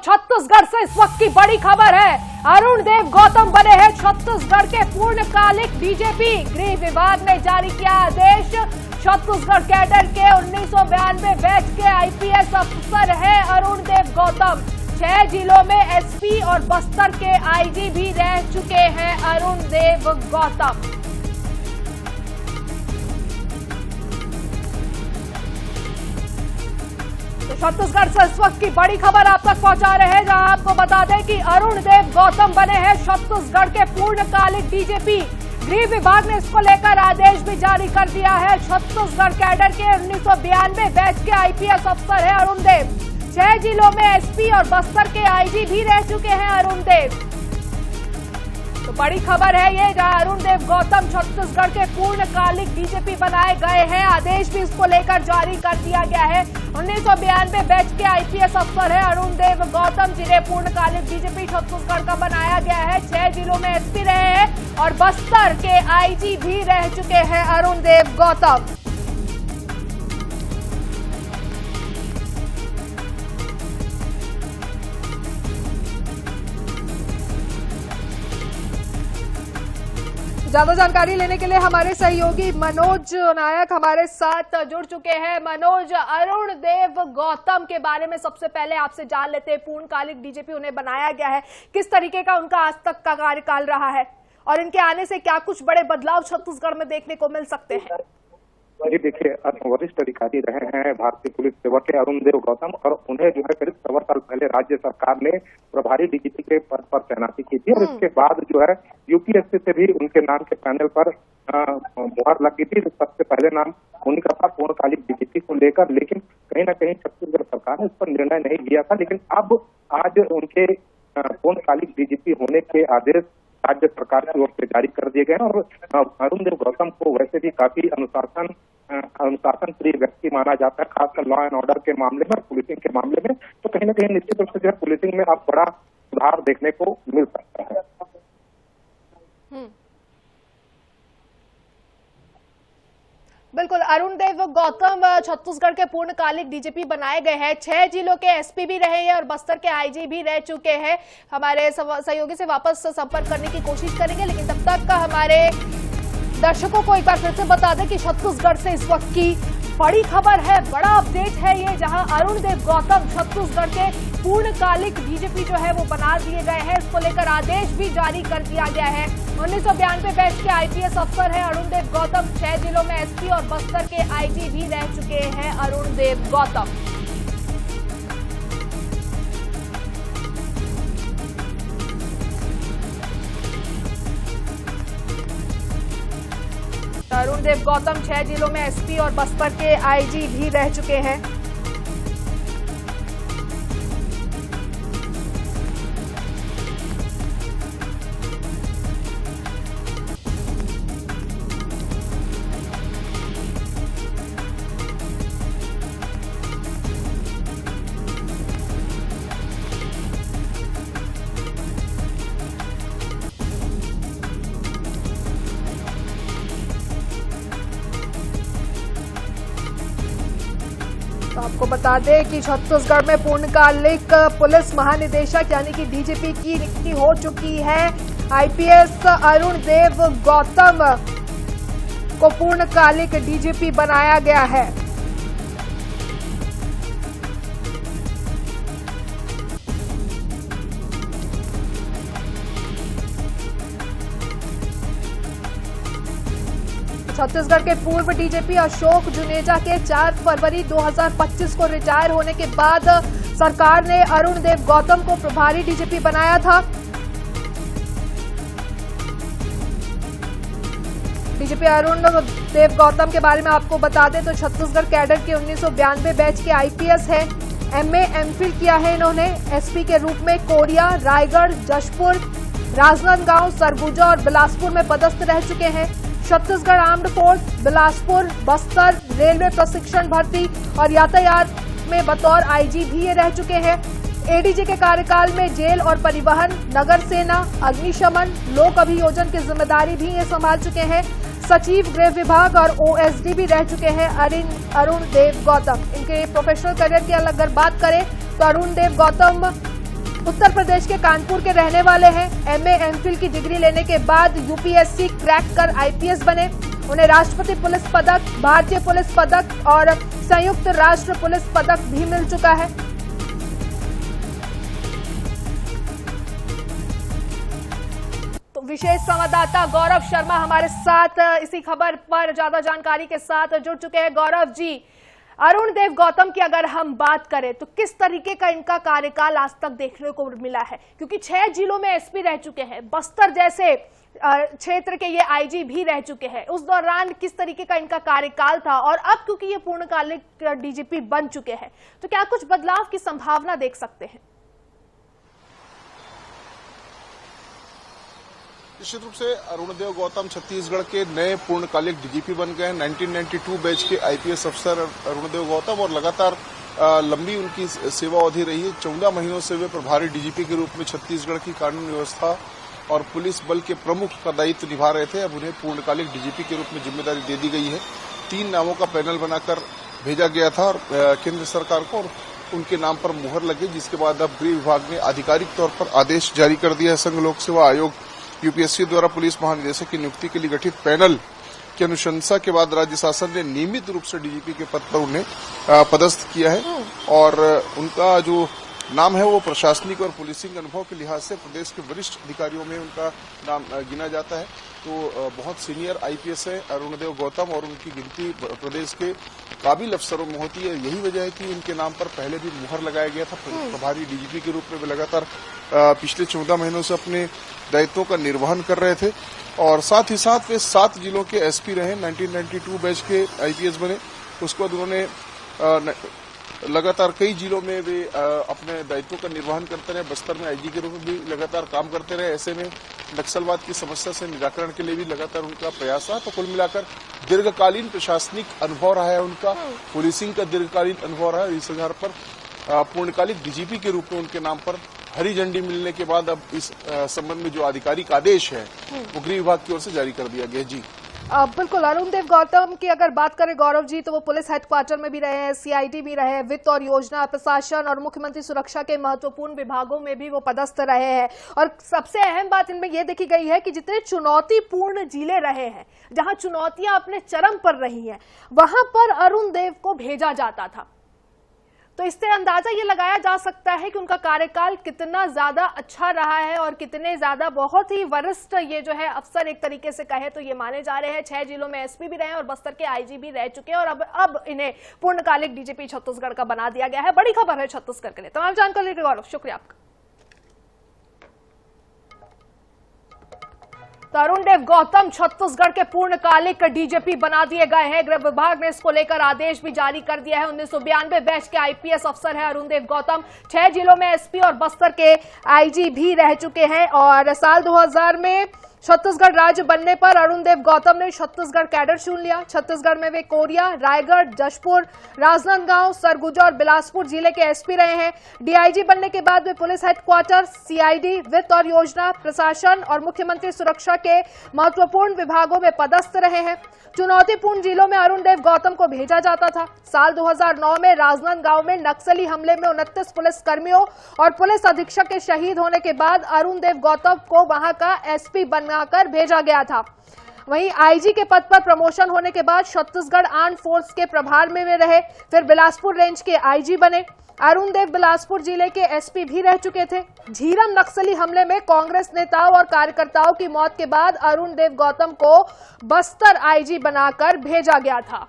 छत्तीसगढ़ से इस वक्त की बड़ी खबर है। अरुण देव गौतम बने हैं छत्तीसगढ़ के पूर्णकालिक डीजीपी। गृह विभाग ने जारी किया आदेश। छत्तीसगढ़ कैडर के 1992 बैच के आईपीएस अफसर है अरुण देव गौतम। 6 जिलों में एसपी और बस्तर के आईजी भी रह चुके हैं अरुण देव गौतम। छत्तीसगढ़ से इस वक्त की बड़ी खबर आप तक पहुंचा रहे हैं, जहां आपको बता दें कि अरुण देव गौतम बने हैं छत्तीसगढ़ के पूर्णकालिक डीजीपी। गृह विभाग ने इसको लेकर आदेश भी जारी कर दिया है। छत्तीसगढ़ कैडर के 1992 बैच के आईपीएस अफसर है अरुण देव। 6 जिलों में एसपी और बस्तर के आईजी भी रह चुके हैं अरुण देव। तो बड़ी खबर है ये, जहां अरुण देव गौतम छत्तीसगढ़ के पूर्णकालिक डीजीपी बनाए गए हैं। आदेश भी इसको लेकर जारी कर दिया गया है। 1992 बैच के आईपीएस अफसर है अरुण देव गौतम, जिन्हें पूर्णकालिक डीजीपी छत्तीसगढ़ का बनाया गया है। 6 जिलों में एसपी रहे हैं और बस्तर के आईजी भी रह चुके हैं अरुण देव गौतम। ज्यादा जानकारी लेने के लिए हमारे सहयोगी मनोज नायक हमारे साथ जुड़ चुके हैं। मनोज, अरुण देव गौतम के बारे में सबसे पहले आपसे जान लेते हैं। पूर्णकालिक डीजीपी उन्हें बनाया गया है, किस तरीके का उनका आज तक का कार्यकाल रहा है और इनके आने से क्या कुछ बड़े बदलाव छत्तीसगढ़ में देखने को मिल सकते हैं? जी देखिए, वरिष्ठ अधिकारी रहे हैं भारतीय पुलिस सेवा के अरुण देव गौतम, और उन्हें जो है करीब 1.25 साल पहले राज्य सरकार ने प्रभारी डीजीपी के पद पर तैनाती की थी और इसके बाद जो है यूपीएससी से भी उनके नाम के पैनल पर मुहर लग गई थी। सबसे पहले नाम उन्हीं का था पूर्णकालिक डीजीपी को लेकर, लेकिन कहीं ना कहीं छत्तीसगढ़ सरकार ने इस पर निर्णय नहीं लिया था। लेकिन अब आज उनके पूर्णकालिक डीजीपी होने के आदेश राज्य सरकार की ओर से जारी कर दिए गए हैं। और अरुण देव गौतम को वैसे भी काफी अनुशासन प्रिय व्यक्ति माना जाता है, खासकर लॉ एंड ऑर्डर के मामले में और पुलिसिंग के मामले में। तो कहीं ना कहीं निश्चित रूप से जो है पुलिसिंग में अब बड़ा सुधार देखने को मिल सकता है। बिल्कुल, अरुण देव गौतम छत्तीसगढ़ के पूर्णकालिक डीजीपी बनाए गए हैं। 6 जिलों के एसपी भी रहे हैं और बस्तर के आईजी भी रह चुके हैं। हमारे सहयोगी से वापस संपर्क करने की कोशिश करेंगे, लेकिन तब तक हमारे दर्शकों को एक बार फिर से बता दें कि छत्तीसगढ़ से इस वक्त की बड़ी खबर है, बड़ा अपडेट है ये, जहां अरुण देव गौतम छत्तीसगढ़ के पूर्णकालिक डीजीपी जो है वो बना दिए गए हैं। इसको लेकर आदेश भी जारी कर दिया गया है। 1992 बैच के आईपीएस अफसर है अरुण देव गौतम। 6 जिलों में एसपी और बस्तर के आईजी भी रह चुके हैं अरुण देव गौतम। अरुण देव गौतम 6 जिलों में एसपी और बस्तर के आईजी भी रह चुके हैं। तो आपको बता दें कि छत्तीसगढ़ में पूर्णकालिक पुलिस महानिदेशक यानी कि डीजीपी की नियुक्ति हो चुकी है। आईपीएस अरुण देव गौतम को पूर्णकालिक डीजीपी बनाया गया है। छत्तीसगढ़ के पूर्व डीजीपी अशोक जुनेजा के 4 फरवरी 2025 को रिटायर होने के बाद सरकार ने अरुण देव गौतम को प्रभारी डीजीपी बनाया था। डीजीपी अरुण देव गौतम के बारे में आपको बता दें तो छत्तीसगढ़ कैडर के 1992 बैच के आईपीएस है। एमए एमफिल किया है इन्होंने। एसपी के रूप में कोरिया, रायगढ़, जशपुर, राजनांदगांव, सरगुजा और बिलासपुर में पदस्थ रह चुके हैं। Chhattisgarh armed force, Bilaspur, Bastar, railway प्रशिक्षण भर्ती और यातायात में बतौर आईजी भी ये रह चुके हैं। एडीजी के कार्यकाल में जेल और परिवहन, नगर सेना, अग्निशमन, लोक अभियोजन की जिम्मेदारी भी ये संभाल चुके हैं। सचिव गृह विभाग और ओएसडी भी रह चुके हैं अरुण देव गौतम। इनके प्रोफेशनल करियर की अगर बात करें तो अरुण देव गौतम उत्तर प्रदेश के कानपुर के रहने वाले हैं। एमए एमफिल की डिग्री लेने के बाद यूपीएससी क्रैक कर आईपीएस बने। उन्हें राष्ट्रपति पुलिस पदक, भारतीय पुलिस पदक और संयुक्त राष्ट्र पुलिस पदक भी मिल चुका है। तो विशेष संवाददाता गौरव शर्मा हमारे साथ इसी खबर पर ज्यादा जानकारी के साथ जुड़ चुके हैं। गौरव जी, अरुण देव गौतम की अगर हम बात करें तो किस तरीके का इनका कार्यकाल आज तक देखने को मिला है, क्योंकि 6 जिलों में एसपी रह चुके हैं, बस्तर जैसे क्षेत्र के ये आईजी भी रह चुके हैं। उस दौरान किस तरीके का इनका कार्यकाल था और अब क्योंकि ये पूर्णकालिक डीजीपी बन चुके हैं तो क्या कुछ बदलाव की संभावना देख सकते हैं? निश्चित रूप से अरुण देव गौतम छत्तीसगढ़ के नए पूर्णकालिक डीजीपी बन गए हैं। 1992 बैच के आईपीएस अफसर अरुण देव गौतम और लगातार लंबी उनकी सेवा अवधि रही है। 14 महीनों से वे प्रभारी डीजीपी के रूप में छत्तीसगढ़ की कानून व्यवस्था और पुलिस बल के प्रमुख का दायित्व निभा रहे थे। अब उन्हें पूर्णकालिक डीजीपी के रूप में जिम्मेदारी दे दी गई है। 3 नामों का पैनल बनाकर भेजा गया था और केंद्र सरकार को, और उनके नाम पर मुहर लगी, जिसके बाद अब गृह विभाग ने आधिकारिक तौर पर आदेश जारी कर दिया है। संघ लोक सेवा आयोग यूपीएससी द्वारा पुलिस महानिदेशक की नियुक्ति के लिए गठित पैनल की अनुशंसा के बाद राज्य शासन ने नियमित रूप से डीजीपी के पद पर उन्हें पदस्थ किया है और उनका जो नाम है वो प्रशासनिक और पुलिसिंग अनुभव के लिहाज से प्रदेश के वरिष्ठ अधिकारियों में उनका नाम गिना जाता है। तो बहुत सीनियर आईपीएस है अरुण देव गौतम और उनकी गिनती प्रदेश के काबिल अफसरों में होती है। यही वजह है कि उनके नाम पर पहले भी मुहर लगाया गया था। प्रभारी डीजीपी के रूप में वे लगातार पिछले 14 महीनों से अपने दायित्वों का निर्वहन कर रहे थे और साथ ही साथ वे 7 जिलों के एसपी रहे। 1992 बैच के आईपीएस बने। उसके बाद उन्होंने लगातार कई जिलों में वे अपने दायित्वों का निर्वहन करते रहे। बस्तर में आईजी के रूप में भी लगातार काम करते रहे। ऐसे में नक्सलवाद की समस्या से निराकरण के लिए भी लगातार उनका प्रयास रहा। तो कुल मिलाकर दीर्घकालीन प्रशासनिक अनुभव रहा है उनका, पुलिसिंग का दीर्घकालीन अनुभव रहा है। इस आधार पर पूर्णकालिक डीजीपी के रूप में उनके नाम पर हरी झंडी मिलने के बाद अब इस संबंध में जो आधिकारिक आदेश है वो गृह विभाग की ओर से जारी कर दिया गया। जी बिल्कुल, अरुण देव गौतम की अगर बात करें गौरव जी तो वो पुलिस हेडक्वार्टर में भी रहे हैं, सीआईडी भी रहे हैं, वित्त और योजना प्रशासन और मुख्यमंत्री सुरक्षा के महत्वपूर्ण विभागों में भी वो पदस्थ रहे हैं। और सबसे अहम बात इनमें ये देखी गई है कि जितने चुनौतीपूर्ण जिले रहे हैं, जहां चुनौतियां अपने चरम पर रही हैं, वहां पर अरुण देव को भेजा जाता था। तो इससे अंदाजा ये लगाया जा सकता है कि उनका कार्यकाल कितना ज्यादा अच्छा रहा है और कितने ज्यादा बहुत ही वरिष्ठ ये जो है अफसर एक तरीके से कहे तो ये माने जा रहे हैं। 6 जिलों में एसपी भी रहे हैं और बस्तर के आईजी भी रह चुके हैं और अब इन्हें पूर्णकालिक डीजीपी छत्तीसगढ़ का बना दिया गया है। बड़ी खबर है छत्तीसगढ़ के लिए। तमाम जानकारी के लिए गौरव, शुक्रिया आपका। तो अरुण देव गौतम छत्तीसगढ़ के पूर्णकालिक डीजीपी बना दिए गए हैं। गृह विभाग ने इसको लेकर आदेश भी जारी कर दिया है। 1992 बैच के आईपीएस अफसर है अरुण देव गौतम। 6 जिलों में एसपी और बस्तर के आईजी भी रह चुके हैं और साल 2000 में छत्तीसगढ़ राज्य बनने पर अरुण देव गौतम ने छत्तीसगढ़ कैडर चुन लिया। छत्तीसगढ़ में वे कोरिया, रायगढ़, जशपुर, राजनांदगांव, सरगुजा और बिलासपुर जिले के एसपी रहे हैं। डीआईजी बनने के बाद वे पुलिस हेडक्वार्टर, सीआईडी, वित्त और योजना प्रशासन और मुख्यमंत्री सुरक्षा के महत्वपूर्ण विभागों में पदस्थ रहे हैं। चुनौतीपूर्ण जिलों में अरुण देव गौतम को भेजा जाता था। साल 2009 में राजनांदगांव में नक्सली हमले में 29 पुलिस कर्मियों और पुलिस अधीक्षक के शहीद होने के बाद अरुण देव गौतम को वहां का एसपी बनाकर भेजा गया था। वहीं आईजी के पद पर प्रमोशन होने के बाद छत्तीसगढ़ आर्म्ड फोर्स के प्रभार में वे रहे, फिर बिलासपुर रेंज के आईजी बने। अरुण देव बिलासपुर जिले के एसपी भी रह चुके थे। झीरम नक्सली हमले में कांग्रेस नेताओं और कार्यकर्ताओं की मौत के बाद अरुण देव गौतम को बस्तर आईजी बनाकर भेजा गया था।